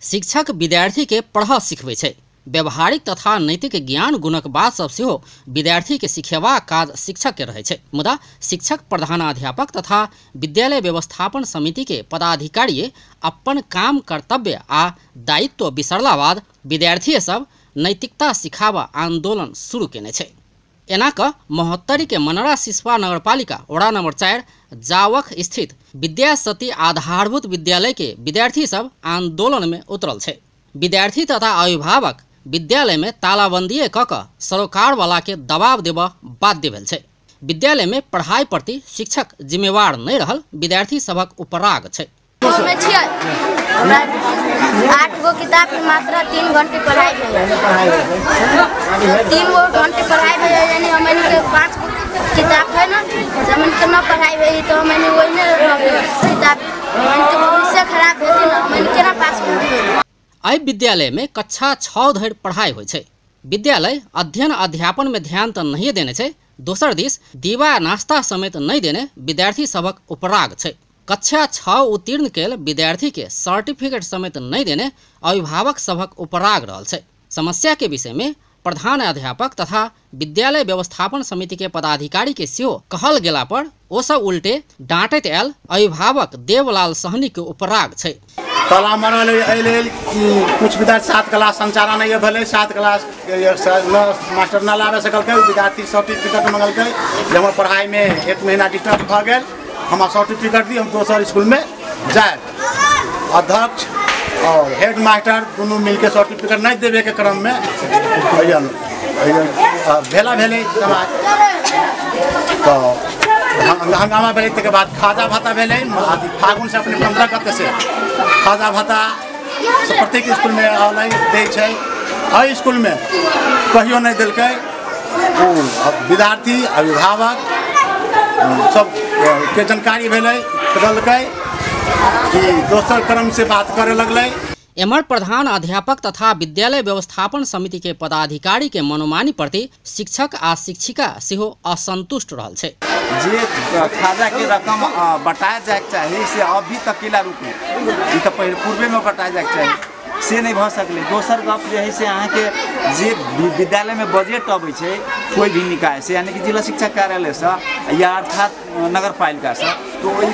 शिक्षक विद्यार्थी के पढ़ सिखबै छै। व्यवहारिक तथा नैतिक ज्ञान गुणक बात सब सेहो विद्यार्थी के सिखेबाक काज शिक्षक के रहै छै। मुदा शिक्षक प्रधानाध्यापक तथा विद्यालय व्यवस्थापन समिति के पदाधिकारी अपन काम कर्तव्य आ दायित्व बिसरला बाद विद्यार्थी सब नैतिकता सिखावा आंदोलन शुरू केने छै। एना क महोत्तरी के मनरा सिसवा नगरपालिका वड़ा नंबर 4 जावख स्थित विद्या सती आधारभूत विद्यालय के विद्यार्थी सब आंदोलन में उतरल छै। विद्यार्थी तथा अभिभावक विद्यालय में तालाबंदी क सरोकार वाला के दबाव देव बाध्य भेल छै। विद्यालय में पढ़ाई प्रति शिक्षक जिम्मेवार नहीं रहल विद्यार्थी सबक उपराग छै। 8 गो किताब की मात्रा 3 घंटे पढ़ाई भेल। 3 घंटे पढ़ाई भेल यानी हमन के 5 किताब है ना, हमन के ना पढ़ाई भेल तो हमन वही ने किताब हमन के भविष्य खराब भेल ना, हमन के ना पास भेल। आई विद्यालय में कक्षा 6 धरि पढ़ाई होइ छै। विद्यालय अध्ययन अध्यापन में ध्यान तो नहीं देने छै। दोसर दिस दीवा नाश्ता समेत नहीं देने विद्यार्थी सबक उपराग छै। कक्षा 6 उत्तीर्ण कैल विद्यार्थी के सर्टिफिकेट समेत नहीं देने अभिभावक सबक उपराग रहल छै। समस्या के विषय में प्रधान अध्यापक तथा विद्यालय व्यवस्थापन समिति के पदाधिकारी के सेहो कहल गेला पर ओ सब उल्टे डांटैत आयल अभिभावक देवलाल सहनी के उपराग छै। ताला मारल कुछ विद्यार्थी 7 क्लास संचालन नहीं भेले, 7 क्लास मास्टर ना लावे सकल, विद्यार्थी सर्टिफिकेट मंगल, हमर पढ़ाई में 1 महीना डिस्टर्ब भ गेल, हमारा सर्टिफिकेट दी हम दोसर स्कूल में जाए। अध्यक्ष और हेड मास्टर दोनों मिलकर सर्टिफिकेट नहीं देवे के क्रम में भेला भेले समाज तो हंगामा भेले। तक बाद खाजा भाता भेले। फागुन से अपने 15 गते से खाजा भाता प्रत्येक स्कूल में ऑनलाइन दे छै। हर स्कूल में कहियो नहीं दिलकै। विद्यार्थी अभिभावक सब के जानकारी भेले कि दोसर क्रम से बात करे लगले। एमर प्रधान अध्यापक तथा विद्यालय व्यवस्थापन समिति के पदाधिकारी के मनोमानी प्रति शिक्षक आ शिक्षिका सेहो असंतुष्ट रहल छै। जे खाजा के रकम बटाया जाए चाहिए से अभी तक किला रुक ई तो पहले पूर्वे में बटाया जाए चाहिए से नहीं भ सकले। दोसर गप जे है से अहाँ के जे विद्यालय में बजट अबै छै कोई भी निकाय से यानी कि जिला शिक्षा कार्यालय से या अर्थात नगर पालिका से तो वही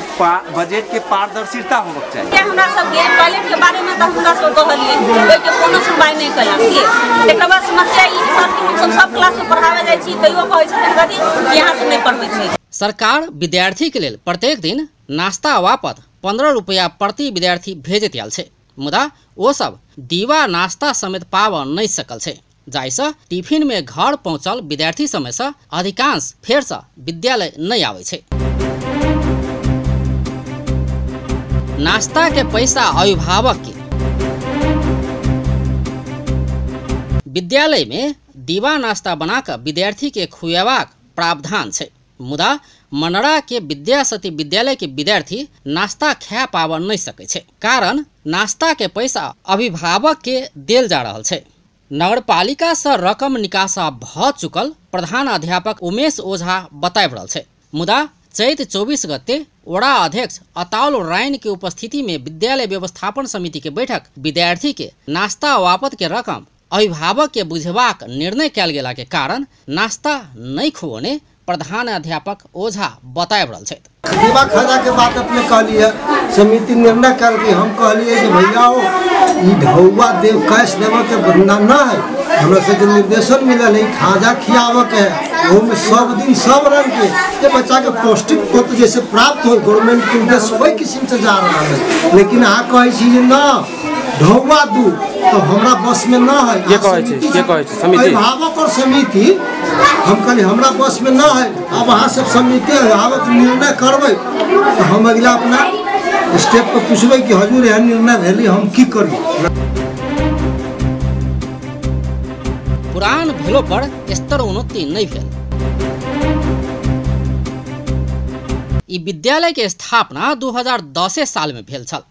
बजट के पारदर्शिता होबक चाहिए। हमरा सब के टॉयलेट के बारे में तो हमरा सब कहलिए ओइ के कोनो सुनवाई नहीं कला के एकर बाद समस्या ई सर कि हम सब क्लास में पढ़ावे जाय छी तइयो कहै छै कथि यहां से नहीं पढ़बै छी। सरकार विद्यार्थी के लेल प्रत्येक दिन नाश्ता बापत 15 रुपया प्रति विद्यार्थी भेजत आयल छै। मुदा ओ सब दीवा नाश्ता समेत पाव नहीं सकल छै, जाहिसँ टिफिन में घर पहुँचल विद्यार्थी समय से अधिकांश फेर से विद्यालय नहीं आवे छै। नाश्ता के पैसा अभिभावक के विद्यालय में दीवा नाश्ता बनाकर विद्यार्थी के खुएबाक प्रावधान छै। मुदा मनरा के विद्या सती विद्यालय के विद्यार्थी नाश्ता खा पाब नहीं सकै छै, कारण नाश्ता के पैसा अभिभावक के देल जा रहल छै। नगरपालिका से रकम निकासा भ चुकल प्रधान अध्यापक उमेश ओझा बताब रहल छै। मुदा चैत 24 गते वड़ा अध्यक्ष अताउल रायन के उपस्थिति में विद्यालय व्यवस्थापन समिति के बैठक विद्यार्थी के नाश्ता वापत के रकम अभिभावक के बुझेबाक निर्णय कयल गेला के कारण नाश्ता नहीं खुओने प्रधान अध्यापक ओझा बताब रहल छै। दीवा खाजा के बात अपने कहलिए समिति निर्णय कर कि हम कहलिए कि भैया हो ई ढौआ देव कैश देव के बंदा ना है, हमरा से जो निर्देशन मिलल है खाजा खियावे के वो में सब दिन सब रंग के बच्चा के पौष्टिक तत्व जैसे प्राप्त हो गवर्नमेंट के उद्देश्य वही किस्म से जा रहा है। लेकिन आ कहे छी ना ढौआ दू तो हमरा बस में ना है। ये कहे छी समिति अभिभावक और समिति हम कहली हमरा बस में ना है। अब अहाँ सब समिति अभिभावक निर्णय करबै तो हम अगला अपना स्टेप पर पूछबै कि हजूर यह निर्णय भेली हम की करी। पुरान भेलो पर स्तर उन्नति नहीं भेल। ई विद्यालय के स्थापना 2010 साल में भेल छल।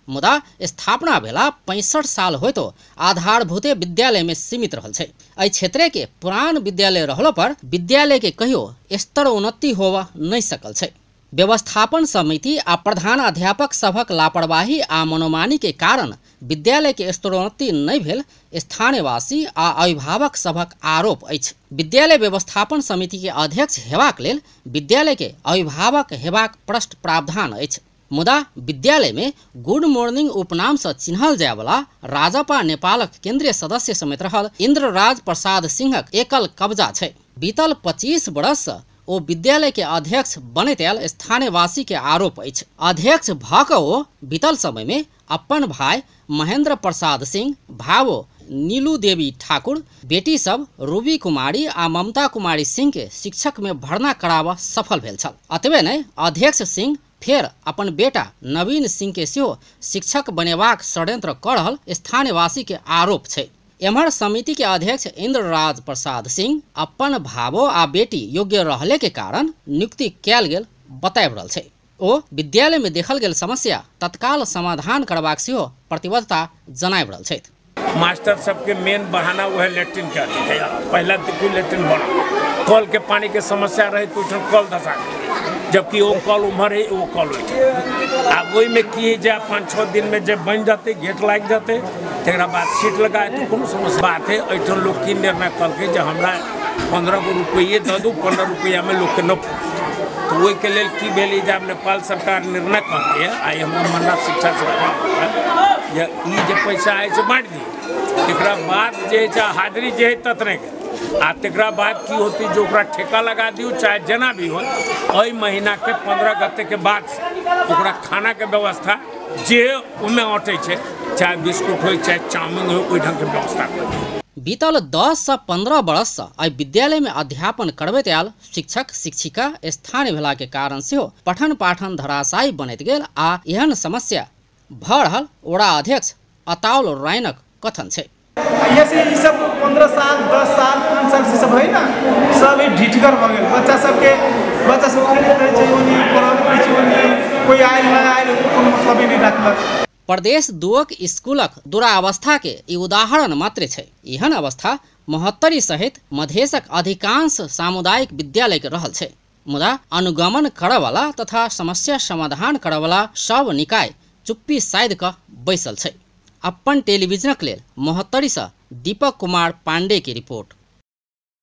मुदा स्थापना भेला 65 साल हो तो आधारभूते विद्यालय में सीमित रहल छै। एहि क्षेत्र के पुरान विद्यालय रहलो पर विद्यालय के कहियो स्तर उन्नति होवा नहीं सकल छै। व्यवस्थापन समिति आ प्रधानाध्यापक सभक लापरवाही आ मनोमानी के कारण विद्यालय के स्तरोन्नति नहीं भेल स्थानीयवासी आ अभिभावक सभक आरोप अछि। विद्यालय व्यवस्थापन समिति के अध्यक्ष हेबाक लेल विद्यालय के अभिभावक हेबाक प्रश्न प्रावधान अछि। मुदा विद्यालय में गुड मॉर्निंग उपनाम से चिन्हल जाय वाला राजपा नेपालक केंद्रीय सदस्य समेत रहल इंद्रराज प्रसाद सिंहक एकल कब्जा छै। बीतल 25 वर्ष से ओ विद्यालय के अध्यक्ष बनैत आयल स्थानीयवासी के आरोप अछि। अध्यक्ष भऽ कऽ ओ बीतल समय में अपन भाई महेंद्र प्रसाद सिंह, भावो नीलू देवी ठाकुर, बेटी सब रूबी कुमारी आ ममता कुमारी सिंह के शिक्षक में भर्ना कराबऽ सफल भेल छल। अतबे नहीं अध्यक्ष सिंह फेर अपन बेटा नवीन सिंह के सेहो शिक्षक बनेबाक षड्यंत्र कऽ रहल स्थानीयवासी के आरोप छै। एम्हर समिति के अध्यक्ष इंद्रराज प्रसाद सिंह अपन भावो आ बेटी योग्य रहले के कारण नियुक्ति कयल गेल बताबि रहल छै। ओ विद्यालय में देखल गेल समस्या तत्काल समाधान करबाक सेहो प्रतिबद्धता जनाबि रहल छथि। मास्टर सबके मेन बहाना वह लेट्रिन के पहला कोई लेट्रिन बना कल के पानी के समस्या रहे तो कल धसा जबकि वो कल उम्र है वो कल आ वही में किए जाए 5-6 दिन में जब बन जाते गेट लग जाते तक बाद सीट लगाए तो कोनो समस्या बात है। ऐठन लोग की निर्णय कल के जब हमरा 15 रुपये दे दू 15 रुपया में लोग के न तो वही के लिए की भेल जब नेपाल सरकार निर्णय करके आई हमरा मन्ना शिक्षा से ये पैसा है से बांट दी तकरा बाद जे हाजिरी जे है ततने आ तकरा बाद की होती जो ठेका लगा दियो चाहे जना भी हो ओई महीना के 15 गते के बाद ओकरा खाना के व्यवस्था जे उनमें अटे छे चाहे बिस्कुट हो चाहे चाउमीन हो ओई ढंग के व्यवस्था कर। बीतल 10 से 15 वर्ष से एहि विद्यालय में अध्यापन करबैत आयल शिक्षक शिक्षिका स्थानीय भेला के कारण सेहो पठन पाठन धराशायी बनैत गेल आ एहन समस्या भऽ रहल ओरा अध्यक्ष अताउल रायनक कथन छै। ये से ई सब 15 साल 10 साल 5 साल से सब है ना सब ढिठगर भ गेल बच्चा सब खेलैत रहे छै ओनी पढ़त रहे छै ओनी कोई आइल न आइल कोनो मतलब नहीं रखलक। प्रदेश 2 स्कूलक दुरावस्था के ई उदाहरण मात्र छै। एहन अवस्था महोत्तरी सहित मधेशक अधिकांश सामुदायिक विद्यालय के रहल छै। मुदा अनुगमन करयवाला तथा समस्या समाधान करयवाला सब निकाय चुप्पी साइद कऽ बैसल छै। अपन टेलीविजनक लेल महोत्तरी से दीपक कुमार पांडे की रिपोर्ट।